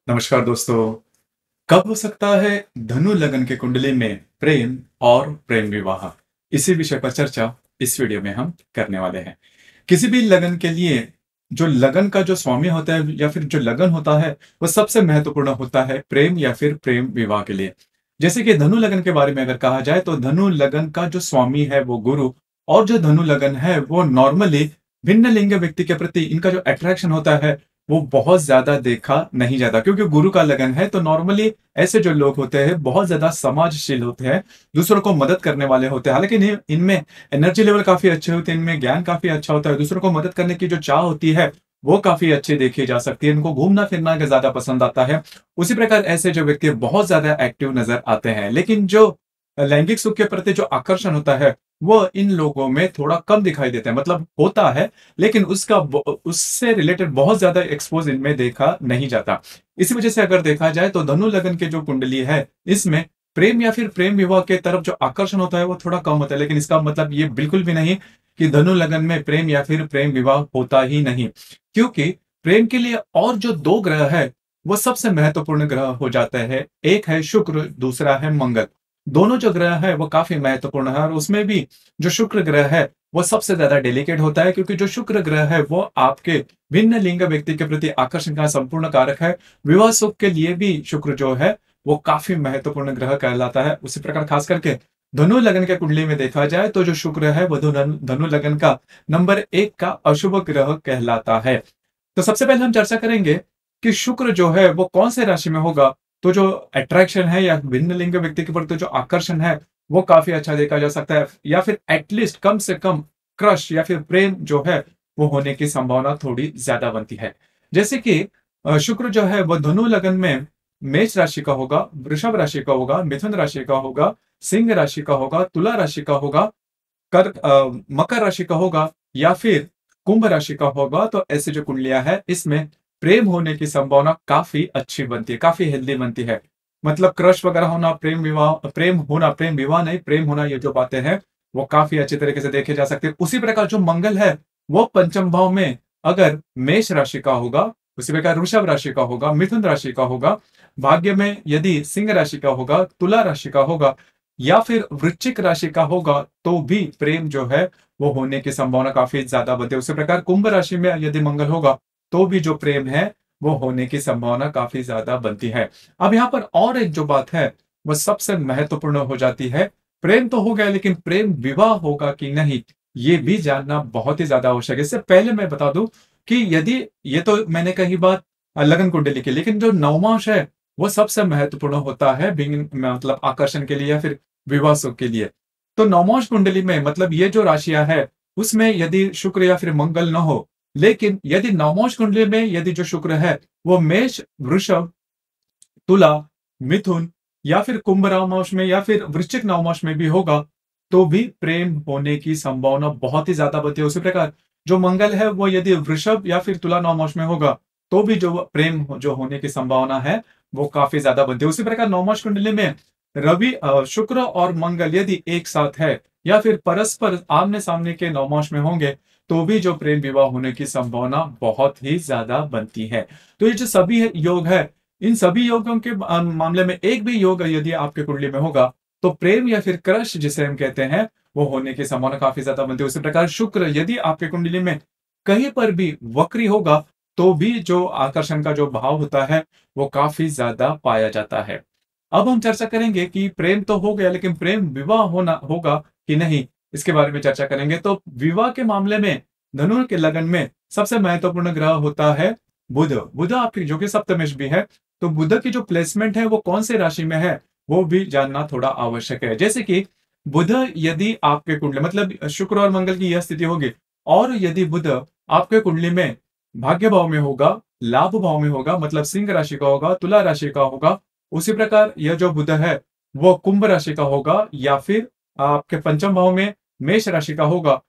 नमस्कार दोस्तों। कब हो सकता है धनु लगन की कुंडली में प्रेम और प्रेम विवाह? इसी विषय पर चर्चा इस वीडियो में हम करने वाले हैं। किसी भी लगन के लिए जो लगन का जो स्वामी होता है या फिर जो लगन होता है, वो सबसे महत्वपूर्ण होता है प्रेम या फिर प्रेम विवाह के लिए। जैसे कि धनु लगन के बारे में अगर कहा जाए तो धनु लगन का जो स्वामी है वो गुरु, और जो धनु लगन है वो नॉर्मली भिन्न लिंग व्यक्ति के प्रति इनका जो अट्रैक्शन होता है वो बहुत ज्यादा देखा नहीं जाता, क्योंकि गुरु का लगन है तो नॉर्मली ऐसे जो लोग होते हैं बहुत ज्यादा समाजशील होते हैं, दूसरों को मदद करने वाले होते हैं। हालांकि इनमें एनर्जी लेवल काफी अच्छे होते हैं, इनमें ज्ञान काफी अच्छा होता है, दूसरों को मदद करने की जो चाह होती है वो काफी अच्छी देखी जा सकती है। इनको घूमना फिरना का ज्यादा पसंद आता है। उसी प्रकार ऐसे जो व्यक्ति बहुत ज्यादा एक्टिव नजर आते हैं, लेकिन जो लैंगिक सुख के प्रति जो आकर्षण होता है वो इन लोगों में थोड़ा कम दिखाई देता है। मतलब होता है, लेकिन उससे रिलेटेड बहुत ज्यादा एक्सपोज इनमें देखा नहीं जाता। इसी वजह से अगर देखा जाए तो धनु लगन के जो कुंडली है इसमें प्रेम या फिर प्रेम विवाह के तरफ जो आकर्षण होता है वो थोड़ा कम होता है। लेकिन इसका मतलब ये बिल्कुल भी नहीं कि धनु लगन में प्रेम या फिर प्रेम विवाह होता ही नहीं, क्योंकि प्रेम के लिए और जो दो ग्रह है वो सबसे महत्वपूर्ण ग्रह हो जाता है। एक है शुक्र, दूसरा है मंगल। दोनों जो ग्रह है वो काफी महत्वपूर्ण है, और उसमें भी जो शुक्र ग्रह है वो सबसे ज्यादा डेलिकेट होता है, क्योंकि जो शुक्र ग्रह है वो आपके भिन्न लिंग व्यक्ति के प्रति आकर्षण का संपूर्ण कारक है। विवाह सुख के लिए भी शुक्र जो है वो काफी महत्वपूर्ण ग्रह कहलाता है। उसी प्रकार खास करके धनु लगन के कुंडली में देखा जाए तो जो शुक्र है वो धनु लगन का नंबर 1 का अशुभ ग्रह कहलाता है। तो सबसे पहले हम चर्चा करेंगे कि शुक्र जो है वो कौन से राशि में होगा, तो जो अट्रैक्शन है या भिन्न लिंग व्यक्ति के प्रति जो आकर्षण है वो काफी अच्छा देखा जा सकता है, या फिर एटलीस्ट कम से कम क्रश या फिर प्रेम जो है वो होने की संभावना थोड़ी ज्यादा बनती है। जैसे कि शुक्र जो है वो धनु लगन में मेष राशि का होगा, वृषभ राशि का होगा, मिथुन राशि का होगा, सिंह राशि का होगा, तुला राशि का होगा, मकर राशि का होगा, या फिर कुंभ राशि का होगा। तो ऐसे जो कुंडलियां है इसमें प्रेम होने की संभावना काफी अच्छी बनती है, काफी हेल्दी बनती है। मतलब क्रश वगैरह होना, प्रेम विवाह, प्रेम होना, प्रेम विवाह नहीं, प्रेम होना, ये जो बातें हैं वो काफी अच्छी तरीके से देखे जा सकते हैं। उसी प्रकार जो मंगल है वो पंचम भाव में अगर मेष राशि का होगा, उसी प्रकार वृषभ राशि का होगा, मिथुन राशि का होगा, भाग्य में यदि सिंह राशि का होगा, तुला राशि का होगा, या फिर वृश्चिक राशि का होगा, तो भी प्रेम जो है वो होने की संभावना काफी ज्यादा बनती है। उसी प्रकार कुंभ राशि में यदि मंगल होगा तो भी जो प्रेम है वो होने की संभावना काफी ज्यादा बनती है। अब यहाँ पर और एक जो बात है वो सबसे महत्वपूर्ण हो जाती है। प्रेम तो हो गया, लेकिन प्रेम विवाह होगा कि नहीं ये भी जानना बहुत ही ज्यादा आवश्यक है। इससे पहले मैं बता दूं कि यदि ये तो मैंने कही बात लगन कुंडली की, लेकिन जो नवमांश है वो सबसे महत्वपूर्ण होता है मतलब आकर्षण के लिए या फिर विवाह सुख के लिए। तो नवमांश कुंडली में मतलब ये जो राशियां है उसमें यदि शुक्र या फिर मंगल न हो, लेकिन यदि नवमांश कुंडली में यदि जो शुक्र है वो मेष, वृषभ, तुला, मिथुन या फिर कुंभ नवमांश में या फिर वृश्चिक नवमांश में भी होगा, तो भी प्रेम होने की संभावना बहुत ही ज्यादा बनती है। उसी प्रकार जो मंगल है वो यदि वृषभ या फिर तुला नवमांश में होगा तो भी जो प्रेम जो होने की संभावना है वो काफी ज्यादा बनती है। उसी प्रकार नवमांश कुंडली में रवि, शुक्र और मंगल यदि एक साथ है या फिर परस्पर आमने सामने के नवमांश में होंगे तो भी जो प्रेम विवाह होने की संभावना बहुत ही ज्यादा बनती है। तो ये जो सभी योग है, इन सभी योगों के मामले में एक भी योग यदि आपके कुंडली में होगा तो प्रेम या फिर क्रश जिसे हम कहते हैं वो होने की संभावना काफी ज्यादा बनती है। उसी प्रकार शुक्र यदि आपके कुंडली में कहीं पर भी वक्री होगा तो भी जो आकर्षण का जो भाव होता है वो काफी ज्यादा पाया जाता है। अब हम चर्चा करेंगे कि प्रेम तो हो गया, लेकिन प्रेम विवाह होना होगा कि नहीं, इसके बारे में चर्चा करेंगे। तो विवाह के मामले में धनु के लगन में सबसे महत्वपूर्ण ग्रह होता है बुध। बुध आपकी जो कि सप्तमेश भी है, तो बुध की जो प्लेसमेंट है वो कौन से राशि में है वो भी जानना थोड़ा आवश्यक है। जैसे कि बुध यदि आपके कुंडली मतलब शुक्र और मंगल की यह स्थिति होगी, और यदि बुध आपके कुंडली में भाग्य भाव में होगा, लाभ भाव में होगा, मतलब सिंह राशि का होगा, तुला राशि का होगा, उसी प्रकार यह जो बुध है वो कुंभ राशि का होगा, या फिर आपके पंचम भाव में मेष राशि का होगा,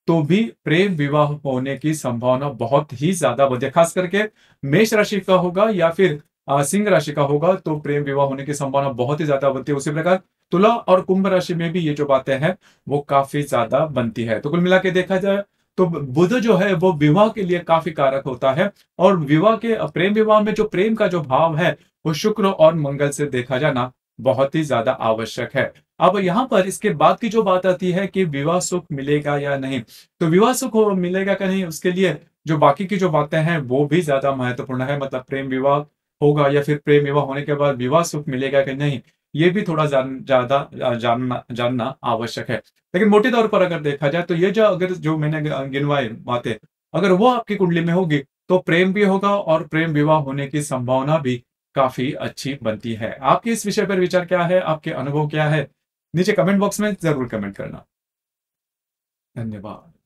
तो भी प्रेम विवाह होने की संभावना बहुत ही ज्यादा बढ़ती है। खास करके मेष राशि का होगा या फिर सिंह राशि का होगा तो प्रेम विवाह होने की संभावना बहुत ही ज्यादा बनती है। उसी प्रकार तुला और कुंभ राशि में भी ये जो बातें हैं वो काफी ज्यादा बनती है। तो कुल मिला के देखा जाए तो बुध जो है वो विवाह के लिए काफी कारक होता है, और विवाह के प्रेम विवाह में जो प्रेम का जो भाव है वो शुक्र और मंगल से देखा जाना बहुत ही ज्यादा आवश्यक है। अब यहाँ पर इसके बाद की जो बात आती है कि विवाह सुख मिलेगा या नहीं, तो विवाह सुख मिलेगा कि नहीं, उसके लिए जो बाकी की जो बातें हैं वो भी ज्यादा महत्वपूर्ण है। मतलब प्रेम विवाह होगा या फिर प्रेम विवाह होने के बाद विवाह सुख मिलेगा कि नहीं, ये भी थोड़ा ज्यादा जानना जानना आवश्यक है। लेकिन मोटे तौर पर अगर देखा जाए तो ये जो अगर जो मैंने गिनवाई बातें, अगर वो आपकी कुंडली में होगी तो प्रेम भी होगा और प्रेम विवाह होने की संभावना भी काफी अच्छी बनती है। आपके इस विषय पर विचार क्या है, आपके अनुभव क्या है, नीचे कमेंट बॉक्स में जरूर कमेंट करना। धन्यवाद।